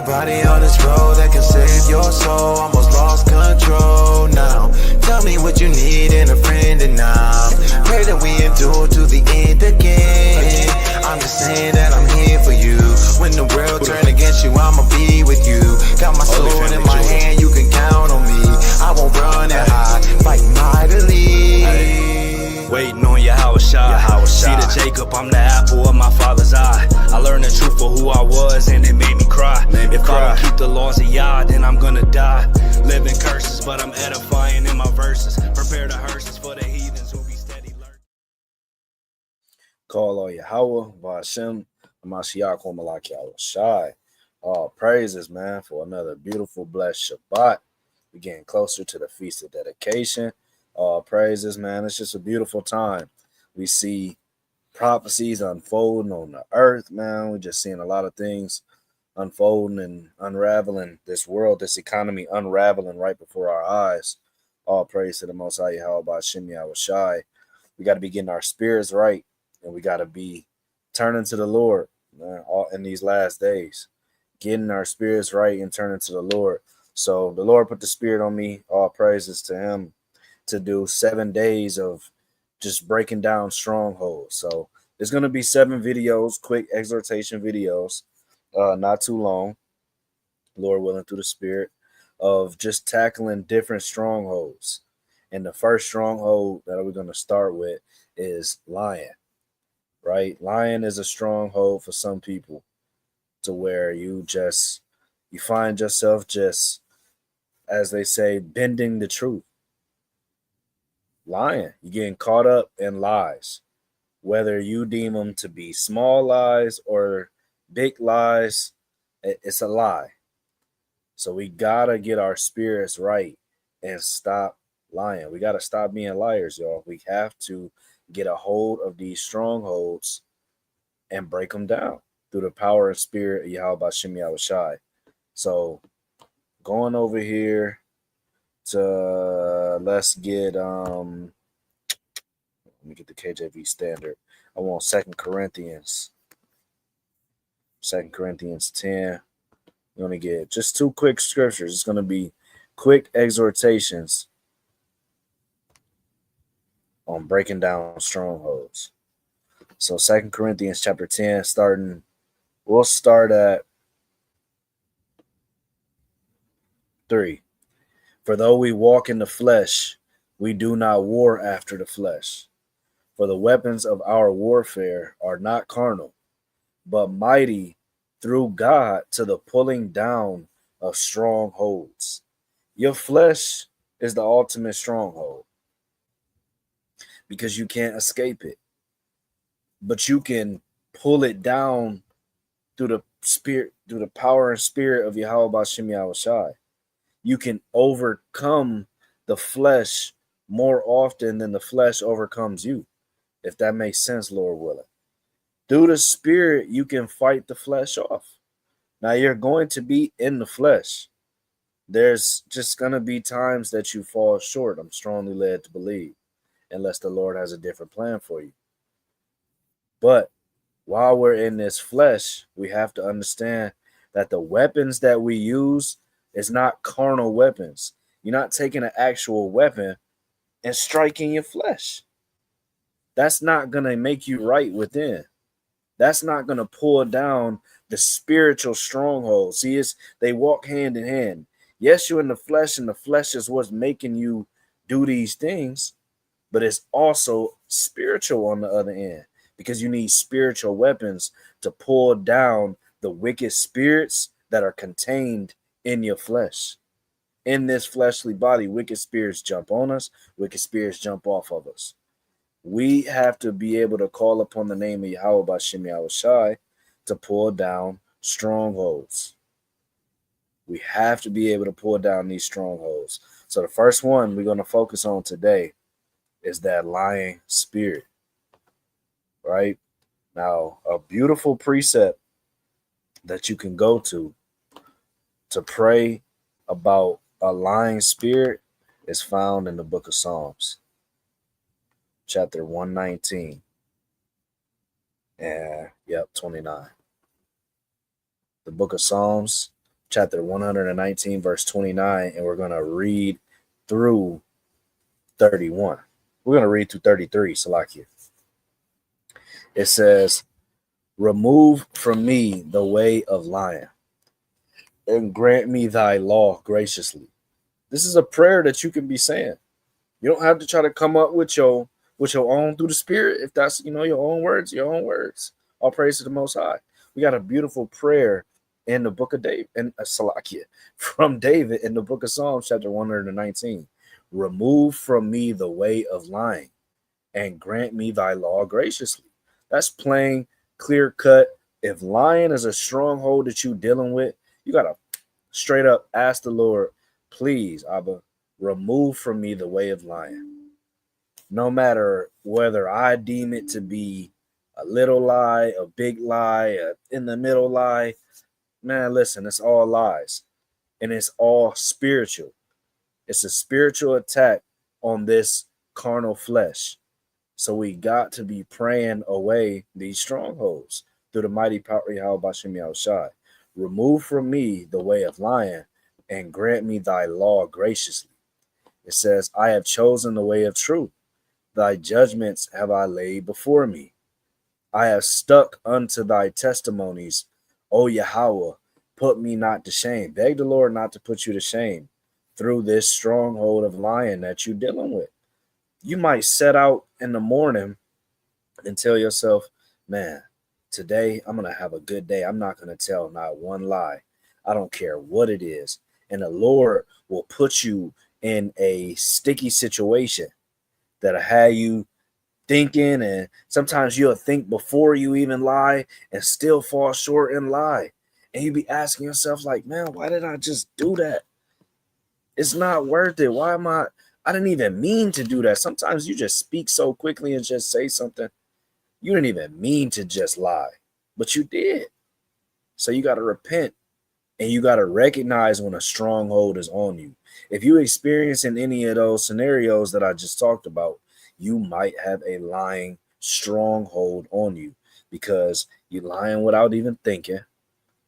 nobody on this road that can save your soul. Almost lost control now. Tell me what you need in a friend and now. Pray that we endure to the end again. I'm just saying that I'm here for you. When the world turn against you, I'ma be with you. Got my sword in my hand, you can count on me. I won't run and hide, fight mightily. Waiting on O.F.I. See the Jacob, I'm the apple of my father's eye. I learned the truth for who I was and it made me cry. If I don't keep the laws of Yah, then I'm gonna die. Living curses, but I'm edifying in my verses. Prepare the hearses for the heathens who be steady learning. Call on Yahweh, Vashem, Mashiach, Malak Yahushai. All praises, man, for another beautiful, blessed Shabbat. We're getting closer to the Feast of Dedication. All praises, man. It's just a beautiful time. We see prophecies unfolding on the earth, man. We're just seeing a lot of things unfolding and unraveling. This world, this economy unraveling right before our eyes. All praise to the Most High Yahweh B'Shem Yahushai. We got to be getting our spirits right, and we got to be turning to the Lord, man, all in these last days. Getting our spirits right and turning to the Lord. So the Lord put the Spirit on me. All praises to Him, to do 7 days of just breaking down strongholds. So there's going to be 7 videos, quick exhortation videos, not too long, Lord willing, through the Spirit, of just tackling different strongholds. And the first stronghold that we're going to start with is lying, right? Lying is a stronghold for some people, to where you find yourself just, as they say, bending the truth. Lying. You're getting caught up in lies, whether you deem them to be small lies or big lies. It's a lie. So we gotta get our spirits right and stop lying. We gotta stop being liars, y'all. We have to get a hold of these strongholds and break them down through the power and spirit of Yahweh B'Shem Yahushai. So going over here to let's get let me get the KJV standard. I want 2 Corinthians 10. We're going to get just 2 quick scriptures. It's going to be quick exhortations on breaking down strongholds. So 2 Corinthians chapter 10, we'll start at 3. For though we walk in the flesh, we do not war after the flesh. For the weapons of our warfare are not carnal, but mighty through God to the pulling down of strongholds. Your flesh is the ultimate stronghold because you can't escape it. But you can pull it down through the spirit, through the power and spirit of Yahweh B'Shem Yahushai. You can overcome the flesh more often than the flesh overcomes you, if that makes sense, Lord willing. Through the spirit, you can fight the flesh off. Now, you're going to be in the flesh. There's just going to be times that you fall short, I'm strongly led to believe, unless the Lord has a different plan for you. But while we're in this flesh, we have to understand that the weapons that we use is not carnal weapons. You're not taking an actual weapon and striking your flesh. That's not going to make you right within. That's not going to pull down the spiritual stronghold. See, they walk hand in hand. Yes, you're in the flesh, and the flesh is what's making you do these things, but it's also spiritual on the other end, because you need spiritual weapons to pull down the wicked spirits that are contained in your flesh. In this fleshly body, wicked spirits jump on us, wicked spirits jump off of us. We have to be able to call upon the name of Yahweh B'Shem Yahushai to pull down strongholds. We have to be able to pull down these strongholds. So the first one we're going to focus on today is that lying spirit, right? Now, a beautiful precept that you can go to pray about a lying spirit is found in the book of Psalms, chapter 119, and 29. The book of Psalms, chapter 119, verse 29, and we're going to read through 31. We're going to read through 33, Salakia. It says, remove from me the way of lying, and grant me thy law graciously. This is a prayer that you can be saying. You don't have to try to come up with your own through the Spirit. If that's your own words, your own words. All praise to the Most High. We got a beautiful prayer in the book of David and Salakia from David in the book of Psalms, chapter 119. Remove from me the way of lying, and grant me thy law graciously. That's plain, clear cut. If lying is a stronghold that you're dealing with, you gotta straight up ask the Lord, please, Abba, remove from me the way of lying. No matter whether I deem it to be a little lie, a big lie, a in the middle lie, man, listen, it's all lies. And it's all spiritual. It's a spiritual attack on this carnal flesh. So we got to be praying away these strongholds through the mighty power of Yahweh Bashem Yahushai. Remove from me the way of lying, and grant me thy law graciously. It says, I have chosen the way of truth. Thy judgments have I laid before me. I have stuck unto thy testimonies, O Yahweh, put me not to shame. Beg the Lord not to put you to shame through this stronghold of lying that you're dealing with. You might set out in the morning and tell yourself, man, today I'm going to have a good day. I'm not going to tell not one lie. I don't care what it is. And the Lord will put you in a sticky situation that'll have you thinking, and sometimes you'll think before you even lie and still fall short and lie. And you be asking yourself like, man, why did I just do that? It's not worth it. I didn't even mean to do that. Sometimes you just speak so quickly and just say something. You didn't even mean to just lie, but you did. So you got to repent, and you got to recognize when a stronghold is on you. If you experience in any of those scenarios that I just talked about, you might have a lying stronghold on you because you're lying without even thinking.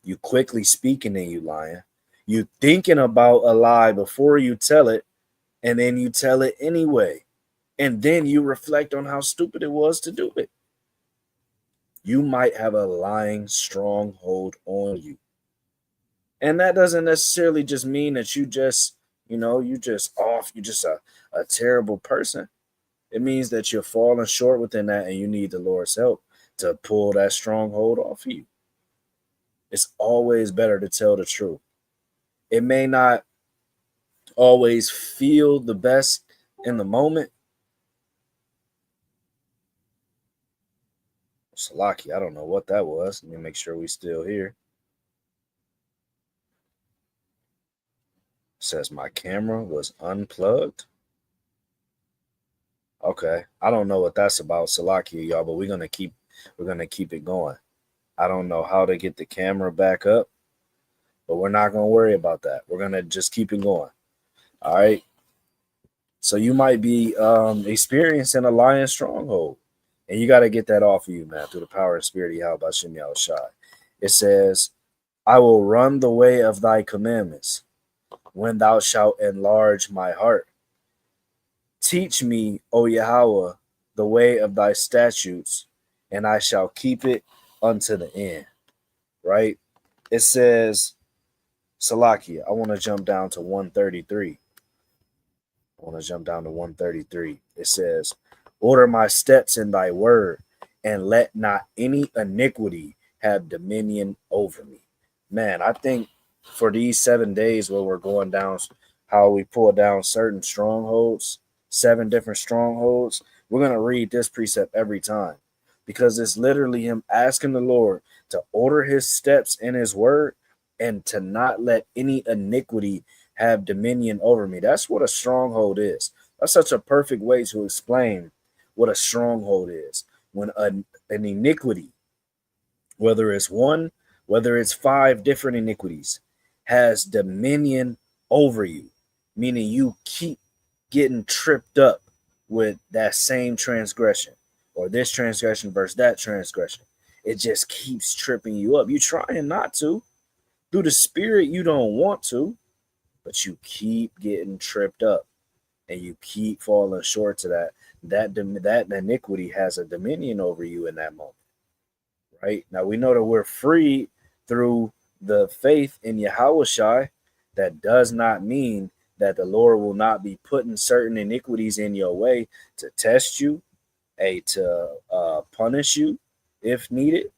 You quickly speaking and you lying. You thinking about a lie before you tell it, and then you tell it anyway. And then you reflect on how stupid it was to do it. You might have a lying stronghold on you. And that doesn't necessarily just mean that you just off, you're just a terrible person. It means that you're falling short within that, and you need the Lord's help to pull that stronghold off of you. It's always better to tell the truth. It may not always feel the best in the moment. Salaki, I don't know what that was. Let me make sure we're still here. It says my camera was unplugged. Okay, I don't know what that's about, Salaki, y'all, but we're gonna keep it going. I don't know how to get the camera back up, but we're not gonna worry about that. We're gonna just keep it going. All right. So you might be experiencing a lion stronghold, and you got to get that off of you, man, through the power and spirit of Yahweh Bashem Yahushai. It says, I will run the way of thy commandments when thou shalt enlarge my heart. Teach me, O Yahweh, the way of thy statutes, and I shall keep it unto the end. Right? It says, Salakia, I want to jump down to 133. It says, order my steps in thy word, and let not any iniquity have dominion over me. Man, I think for these 7 days where we're going down, how we pull down certain strongholds, 7 different strongholds, we're going to read this precept every time, because it's literally him asking the Lord to order his steps in his word and to not let any iniquity have dominion over me. That's what a stronghold is. That's such a perfect way to explain what a stronghold is. When an iniquity, whether it's one, whether it's 5 different iniquities, has dominion over you, meaning you keep getting tripped up with that same transgression, or this transgression versus that transgression. It just keeps tripping you up. You're trying not to, Through the spirit, you don't want to, but you keep getting tripped up and you keep falling short to that. That iniquity has a dominion over you in that moment, right? Now we know that we're free through the faith in Yahushua. That does not mean that the Lord will not be putting certain iniquities in your way to test you, to punish you if needed.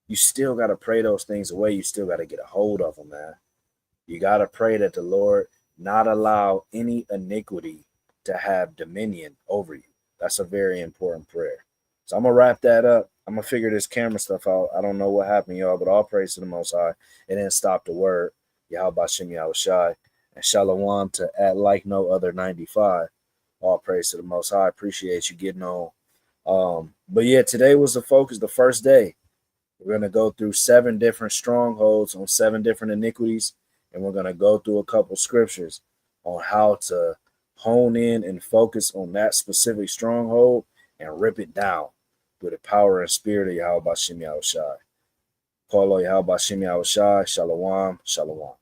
You still got to pray those things away. You still got to get a hold of them, man. You got to pray that the Lord not allow any iniquity to have dominion over you. That's a very important prayer. So I'm going to wrap that up. I'm going to figure this camera stuff out. I don't know what happened, y'all, but all praise to the Most High. It didn't stop the word. Yahweh Shem Yahushai. And Shalom to At Like No Other 95. All praise to the Most High. Appreciate you getting on. But yeah, today was the focus, the first day. We're going to go through 7 different strongholds on 7 different iniquities. And we're going to go through a couple scriptures on how to hone in and focus on that specific stronghold and rip it down with the power and spirit of Yahweh Bashem Yahushai. Paulo Yahweh Bashem Yahushai. Shalom. Shalom.